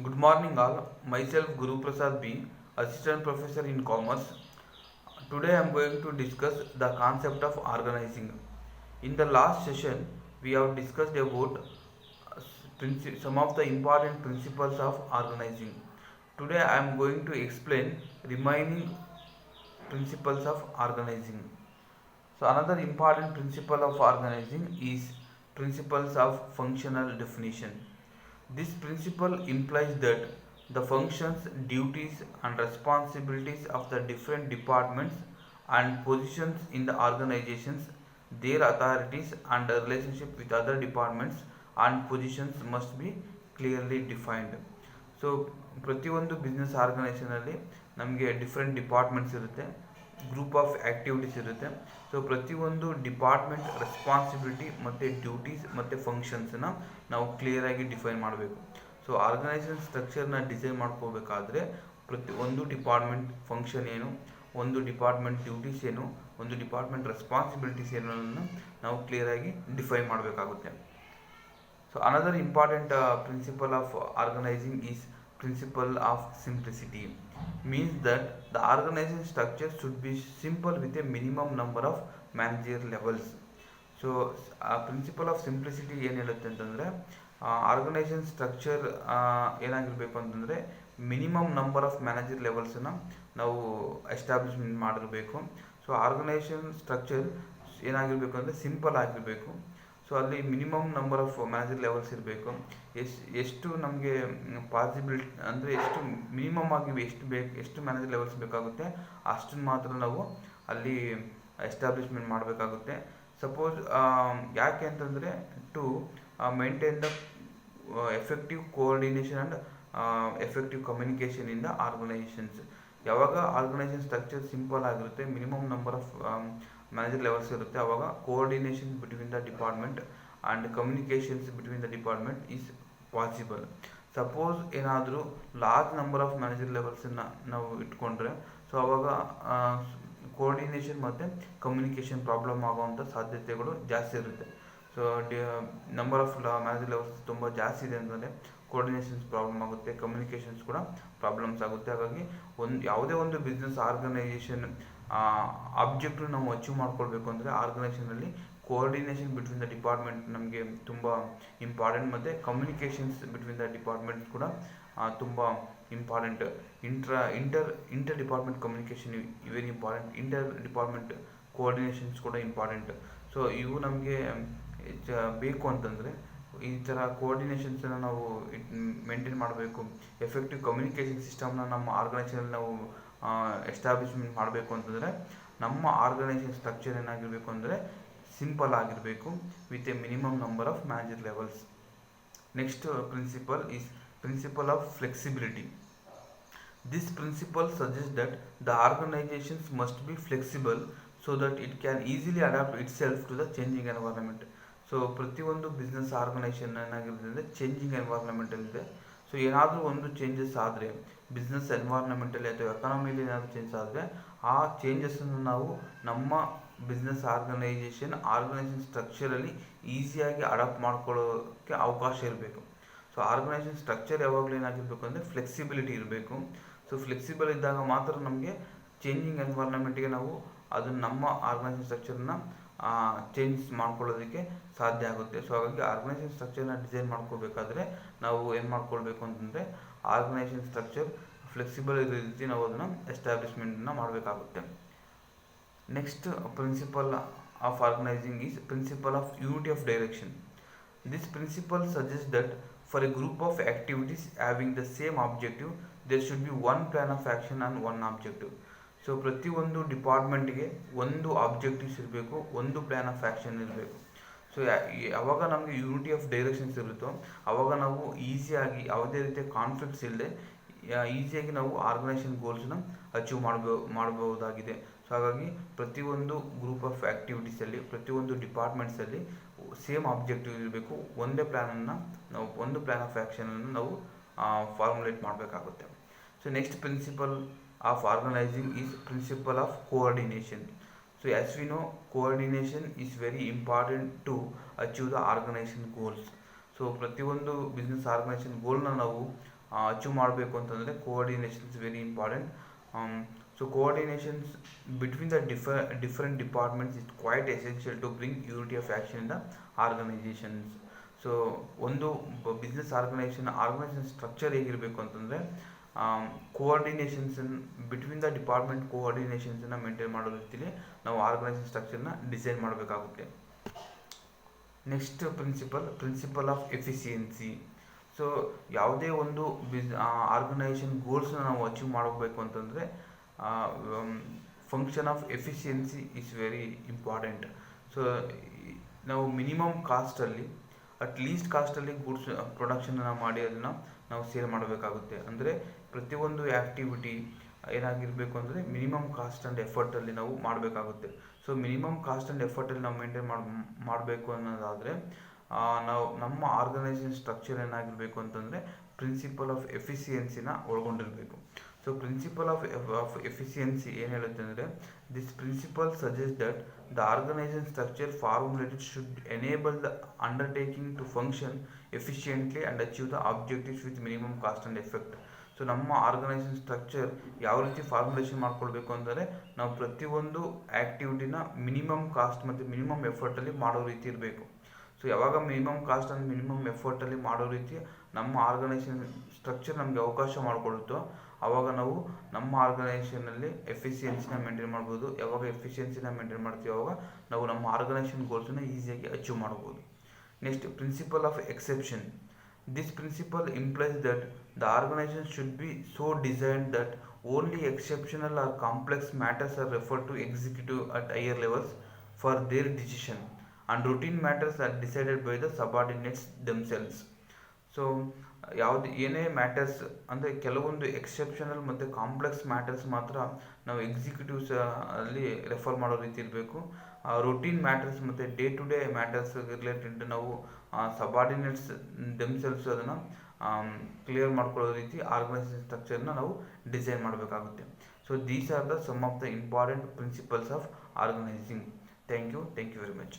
Good morning, all. Myself, Guru Prasad B, Assistant Professor in Commerce. Today, I am going to discuss the concept of organizing. In the last session, we have discussed about some of the important principles of organizing. Today, I am going to explain remaining principles of organizing. So another important principle of organizing is principles of functional definition. This principle implies that the functions, duties and responsibilities of the different departments and positions in the organizations, their authorities and the relationship with other departments and positions must be clearly defined. So ಪ್ರತಿಯೊಂದು business ಆರ್ಗನೈಸೇಷನಲ್ಲಿ ನಮಗೆ different departments ಇರುತ್ತೆ, group of activities ಇರುತ್ತೆ. So ಪ್ರತಿಯೊಂದು department responsibility ಮತ್ತು duties ಮತ್ತು ಫಂಕ್ಷನ್ಸನ್ನ ನಾವು ಕ್ಲಿಯರಾಗಿ define ಮಾಡಬೇಕು. ಸೊ ಆರ್ಗನೈಸೇಷನ್ ಸ್ಟ್ರಕ್ಚರ್ನ ಡಿಸೈನ್ ಮಾಡ್ಕೋಬೇಕಾದ್ರೆ ಒಂದು ಡಿಪಾರ್ಟ್ಮೆಂಟ್ ಫಂಕ್ಷನ್ ಏನು, ಒಂದು ಡಿಪಾರ್ಟ್ಮೆಂಟ್ ಡ್ಯೂಟೀಸ್ ಏನು, ಒಂದು ಡಿಪಾರ್ಟ್ಮೆಂಟ್ ರೆಸ್ಪಾನ್ಸಿಬಿಲಿಟೀಸ್ ಏನು ಅನ್ನೋದನ್ನು ನಾವು ಕ್ಲಿಯರಾಗಿ ಡಿಫೈನ್ ಮಾಡಬೇಕಾಗುತ್ತೆ. So another important principle of organizing is principle of simplicity. Means that the organization structure should be simple with a minimum number of managerial levels. So principle of simplicity ಏನು ಹೇಳುತ್ತೆ ಅಂತಂದರೆ, organization structure ಏನಾಗಿರಬೇಕು ಅಂತಂದರೆ minimum number of manager ಲೆವೆಲ್ಸನ್ನು ನಾವು establishment ಮಾಡಿರಬೇಕು. So organization structure ಏನಾಗಿರಬೇಕು ಅಂದರೆ ಸಿಂಪಲ್ ಆಗಿರಬೇಕು. ಸೊ ಅಲ್ಲಿ minimum number of manager levels ಇರಬೇಕು. ಎಷ್ಟು ನಮಗೆ ಪಾಸಿಬಿಲಿಟಿ ಅಂದರೆ ಎಷ್ಟು ಮಿನಿಮಮ್ ಆಗಿ ಎಷ್ಟು ಮ್ಯಾನೇಜರ್ ಲೆವೆಲ್ಸ್ ಬೇಕಾಗುತ್ತೆ ಅಷ್ಟನ್ನು ಮಾತ್ರ ನಾವು ಅಲ್ಲಿ ಎಸ್ಟಾಬ್ಲಿಷ್ಮೆಂಟ್ ಮಾಡಬೇಕಾಗುತ್ತೆ. ಸಪೋಸ್ ಯಾಕೆ ಅಂತಂದರೆ to maintain the effective coordination and effective communication in the organisations. ಯಾವಾಗ ಆರ್ಗನೈಸೇಷನ್ ಸ್ಟ್ರಕ್ಚರ್ ಸಿಂಪಲ್ ಆಗಿರುತ್ತೆ, minimum number of manager levels ಇರುತ್ತೆ, ಆವಾಗ coordination between the department and communications between the department is possible. Suppose ಏನಾದರೂ large number of manager ಲೆವೆಲ್ಸನ್ನು ನಾವು ಇಟ್ಕೊಂಡ್ರೆ, so ಆವಾಗ coordination ಮತ್ತು ಕಮ್ಯುನಿಕೇಷನ್ ಪ್ರಾಬ್ಲಮ್ ಆಗುವಂಥ ಸಾಧ್ಯತೆಗಳು ಜಾಸ್ತಿ ಇರುತ್ತೆ. So number of manager levels ತುಂಬ ಜಾಸ್ತಿ ಇದೆ ಅಂತಂದರೆ ಕೋಆರ್ಡಿನೇಷನ್ಸ್ ಪ್ರಾಬ್ಲಮ್ ಆಗುತ್ತೆ, ಕಮ್ಯುನಿಕೇಷನ್ಸ್ ಕೂಡ ಪ್ರಾಬ್ಲಮ್ಸ್ ಆಗುತ್ತೆ. ಹಾಗಾಗಿ ಯಾವುದೇ ಒಂದು ಬಿಸ್ನೆಸ್ ಆರ್ಗನೈಸೇಷನ್ ಆಬ್ಜೆಕ್ಟಿವ್ ನಾವು ಅಚೀವ್ ಮಾಡ್ಕೊಳ್ಬೇಕು ಅಂದರೆ ಆರ್ಗನೈಸೇಷನಲ್ಲಿ ಕೋಆರ್ಡಿನೇಷನ್ ಬಿಟ್ವೀನ್ ದ ಡಿಪಾರ್ಟ್ಮೆಂಟ್ ನಮಗೆ ತುಂಬ ಇಂಪಾರ್ಟೆಂಟ್, ಮತ್ತು ಕಮ್ಯುನಿಕೇಷನ್ಸ್ ಬಿಟ್ವೀನ್ ದ ಡಿಪಾರ್ಟ್ಮೆಂಟ್ಸ್ ಕೂಡ ತುಂಬ important. Inter department communication very important, inter department coordinations ಕೂಡ ಇಂಪಾರ್ಟೆಂಟ್. ಸೊ ಇವು ನಮಗೆ ಬೇಕು ಅಂತಂದರೆ ಈ ಥರ ಕೋಆರ್ಡಿನೇಷನ್ಸನ್ನು ನಾವು ಮೇಂಟೈನ್ ಮಾಡಬೇಕು. ಎಫೆಕ್ಟಿವ್ ಕಮ್ಯುನಿಕೇಷನ್ ಸಿಸ್ಟಮ್ನ ನಮ್ಮ ಆರ್ಗನೈಸೇಷನಲ್ಲಿ ನಾವು ಎಸ್ಟಾಬ್ಲಿಷ್ಮೆಂಟ್ ಮಾಡಬೇಕು ಅಂತಂದರೆ ನಮ್ಮ ಆರ್ಗನೈಸೇಷನ್ ಸ್ಟ್ರಕ್ಚರ್ ಏನಾಗಿರಬೇಕು ಅಂದರೆ ಸಿಂಪಲ್ ಆಗಿರಬೇಕು with a minimum number of manager levels. Next principle is principle of flexibility. This principle suggests that the organizations must be flexible so that it can easily adapt itself to the changing environment. So ಪ್ರತಿಯೊಂದು business organisation ಏನಾಗಿರುತ್ತೆ ಅಂದರೆ changing ಎನ್ವೈರ್ಮೆಂಟಲ್ಲಿದೆ. So ಏನಾದರೂ ಒಂದು changes ಆದರೆ business environmentally ಅಥವಾ ಎಕಾನಮಿಲಿ ಏನಾದರೂ changes ಆದರೆ ಆ ಚೇಂಜಸನ್ನು ನಾವು ನಮ್ಮ ಬಿಸ್ನೆಸ್ ಆರ್ಗನೈಸೇಷನ್ ಸ್ಟ್ರಕ್ಚರಲ್ಲಿ ಈಸಿಯಾಗಿ ಅಡಾಪ್ಟ್ ಮಾಡ್ಕೊಳ್ಳೋಕ್ಕೆ ಅವಕಾಶ ಇರಬೇಕು. ಸೊ ಆರ್ಗನೈಸೇಷನ್ ಸ್ಟ್ರಕ್ಚರ್ ಯಾವಾಗಲೂ ಏನಾಗಿರಬೇಕು ಅಂದರೆ ಫ್ಲೆಕ್ಸಿಬಿಲಿಟಿ ಇರಬೇಕು. ಸೊ ಫ್ಲೆಕ್ಸಿಬಲ್ ಇದ್ದಾಗ ಮಾತ್ರ ನಮಗೆ ಚೇಂಜಿಂಗ್ ಎನ್ವೈರ್ಮೆಂಟ್ಗೆ ನಾವು ಅದನ್ನು ನಮ್ಮ ಆರ್ಗನೈಸೇಷನ್ ಸ್ಟ್ರಕ್ಚರ್ನ ಚೇಂಜಸ್ ಮಾಡ್ಕೊಳ್ಳೋದಕ್ಕೆ ಸಾಧ್ಯ ಆಗುತ್ತೆ. ಸೊ ಹಾಗಾಗಿ ಆರ್ಗನೈಸೇಷನ್ ಸ್ಟ್ರಕ್ಚರ್ನ ಡಿಸೈನ್ ಮಾಡ್ಕೋಬೇಕಾದ್ರೆ ನಾವು ಏನು ಮಾಡ್ಕೊಳ್ಬೇಕು ಅಂತಂದರೆ ಆರ್ಗನೈಸೇಷನ್ ಸ್ಟ್ರಕ್ಚರ್ ಫ್ಲೆಕ್ಸಿಬಲ್ ಇರೋ ರೀತಿ ನಾವು ಅದನ್ನು ಎಸ್ಟಾಬ್ಲಿಷ್ಮೆಂಟನ್ನು ಮಾಡಬೇಕಾಗುತ್ತೆ. Next principle of organising is principle of unity of direction. This principle suggest that for a group of activities having the same objective there should be one plan of action and one objective. So ಪ್ರತಿಯೊಂದು ಡಿಪಾರ್ಟ್ಮೆಂಟ್ಗೆ ಒಂದು objectives ಇರಬೇಕು, ಒಂದು plan of action ಇರಬೇಕು. So ಯಾವಾಗ ನಮಗೆ unity of directions ಇರುತ್ತೋ ಆವಾಗ ನಾವು ಈಸಿಯಾಗಿ ಯಾವುದೇ ರೀತಿಯ ಕಾನ್ಫ್ಲಿಕ್ಟ್ಸ್ ಇಲ್ಲದೆ ಈಸಿಯಾಗಿ ನಾವು ಆರ್ಗನೈಸೇಷನ್ ಗೋಲ್ಸ್ನ ಅಚೀವ್ ಮಾಡಬಹುದಾಗಿದೆ. ಸೊ ಹಾಗಾಗಿ ಪ್ರತಿಯೊಂದು ಗ್ರೂಪ್ ಆಫ್ ಆ್ಯಕ್ಟಿವಿಟೀಸಲ್ಲಿ ಪ್ರತಿಯೊಂದು ಡಿಪಾರ್ಟ್ಮೆಂಟ್ಸಲ್ಲಿ ಸೇಮ್ ಆಬ್ಜೆಕ್ಟಿವ್ ಇರಬೇಕು, ಒಂದೇ ಪ್ಲ್ಯಾನನ್ನು ನಾವು ಒಂದು ಪ್ಲ್ಯಾನ್ ಆಫ್ ಆ್ಯಕ್ಷನನ್ನು ನಾವು ಫಾರ್ಮುಲೇಟ್ ಮಾಡಬೇಕಾಗುತ್ತೆ. So next principle of organizing is principle of coordination. So as we know, coordination is very important to achieve the organization goals. So ಪ್ರತಿಯೊಂದು ಬಿಸ್ನೆಸ್ ಆರ್ಗನೈಸೇಷನ್ ಗೋಲ್ನ ನಾವು ಅಚೀವ್ ಮಾಡಬೇಕು ಅಂತಂದರೆ coordination is very important. So coordinations between the different departments is quite essential to bring unity of action in the organizations. So ಒಂದು business organization structure ಹೇಗಿರಬೇಕು ಅಂತಂದರೆ coordinations between the department ಕೋಆರ್ಡಿನೇಷನ್ಸನ್ನು maintain ಮಾಡೋ ರೀತಿಯಲ್ಲಿ ನಾವು organization ಸ್ಟ್ರಕ್ಚರ್ನ design ಮಾಡಬೇಕಾಗುತ್ತೆ. Next principle of efficiency. So ಯಾವುದೇ ಒಂದು ಆರ್ಗನೈಸೇಷನ್ ಗೋಲ್ಸ್ನ ನಾವು ಅಚೀವ್ ಮಾಡಬೇಕು ಅಂತಂದರೆ function of efficiency is very important. So ನಾವು ಮಿನಿಮಮ್ ಕಾಸ್ಟಲ್ಲಿ ಲೀಸ್ಟ್ ಕಾಸ್ಟಲ್ಲಿ ಗೂಡ್ಸ್ ಪ್ರೊಡಕ್ಷನ್ನ ಮಾಡಿ ಅದನ್ನು ನಾವು ಸೇಲ್ ಮಾಡಬೇಕಾಗುತ್ತೆ. ಅಂದರೆ ಪ್ರತಿಯೊಂದು ಆ್ಯಕ್ಟಿವಿಟಿ ಏನಾಗಿರಬೇಕು ಅಂದರೆ ಮಿನಿಮಮ್ ಕಾಸ್ಟ್ ಆ್ಯಂಡ್ ಎಫರ್ಟಲ್ಲಿ ನಾವು ಮಾಡಬೇಕಾಗುತ್ತೆ. ಸೊ ಮಿನಿಮಮ್ ಕಾಸ್ಟ್ ಆ್ಯಂಡ್ ಎಫರ್ಟಲ್ಲಿ ನಾವು ಮೇಂಟೈನ್ ಮಾಡಬೇಕು ಅನ್ನೋದಾದರೆ ನಾವು ನಮ್ಮ ಆರ್ಗನೈಸೇಷನ್ ಸ್ಟ್ರಕ್ಚರ್ ಏನಾಗಿರಬೇಕು ಅಂತಂದರೆ ಪ್ರಿನ್ಸಿಪಲ್ ಆಫ್ ಎಫಿಷಿಯನ್ಸಿನ ಒಳಗೊಂಡಿರಬೇಕು. ಸೊ ಪ್ರಿನ್ಸಿಪಲ್ ಆಫ್ ಎಫಿಷಿಯನ್ಸಿ ಏನು ಹೇಳುತ್ತೆ ಅಂದರೆ this principle suggest that the organisation structure formulated should enable the undertaking to function efficiently and achieve the objectives with minimum cost and effect. So ನಮ್ಮ organisation structure ಯಾವ ರೀತಿ formulation ಮಾಡ್ಕೊಳ್ಬೇಕು ಅಂದರೆ ನಾವು ಪ್ರತಿಯೊಂದು ಆ್ಯಕ್ಟಿವಿಟಿನ ಮಿನಿಮಮ್ ಕಾಸ್ಟ್ ಮತ್ತು ಮಿನಿಮಮ್ ಎಫರ್ಟಲ್ಲಿ ಮಾಡೋ ರೀತಿ ಇರಬೇಕು. ಸೊ ಯಾವಾಗ ಮಿನಿಮಮ್ ಕಾಸ್ಟ್ ಆ್ಯಂಡ್ ಮಿನಿಮಮ್ ಎಫರ್ಟಲ್ಲಿ ಮಾಡೋ ರೀತಿ ನಮ್ಮ ಆರ್ಗನೈಸೇಷನ್ ಸ್ಟ್ರಕ್ಚರ್ ನಮಗೆ ಅವಕಾಶ ಮಾಡಿಕೊಡುತ್ತೋ ಆವಾಗ ನಾವು ನಮ್ಮ ಆರ್ಗನೈಸೇಷನಲ್ಲಿ ಎಫಿಷಿಯನ್ಸಿನ ಮೇಂಟೈನ್ ಮಾಡ್ಬೋದು. ಯಾವಾಗ ಎಫಿಷಿಯನ್ಸಿನ ಮೇಂಟೈನ್ ಮಾಡ್ತೀವಿ ಆವಾಗ ನಾವು ನಮ್ಮ ಆರ್ಗನೈಸೇಷನ್ ಗೋಲ್ಸನ್ನು ಈಸಿಯಾಗಿ ಅಚೀವ್ ಮಾಡ್ಬೋದು. Next principle of exception. This principle implies that the organization should be so designed that only exceptional or complex matters are referred to executive at higher levels for their decision, and routine matters are decided by the subordinates themselves. So ಏನೇ matters ಅಂದರೆ ಕೆಲವೊಂದು exceptional ಮತ್ತು complex matters ಮಾತ್ರ ನಾವು executives ಅಲ್ಲಿ refer ಮಾಡೋ ರೀತಿ ಇರಬೇಕು. ರೂಟೀನ್ ಮ್ಯಾಟರ್ಸ್ ಮತ್ತು day to day matters related ನಾವು ಸಬಾರ್ಡಿನೇಟ್ಸ್ ದೆಮ್ಸೆಲ್ಸ್ ಅದನ್ನು ಕ್ಲಿಯರ್ ಮಾಡ್ಕೊಳ್ಳೋ ರೀತಿ ಆರ್ಗನೈಸೇಷನ್ ಸ್ಟ್ರಕ್ಚರ್ನ ನಾವು ಡಿಸೈನ್ ಮಾಡಬೇಕಾಗುತ್ತೆ. So these are the some of the important principles of organising. Thank you very much.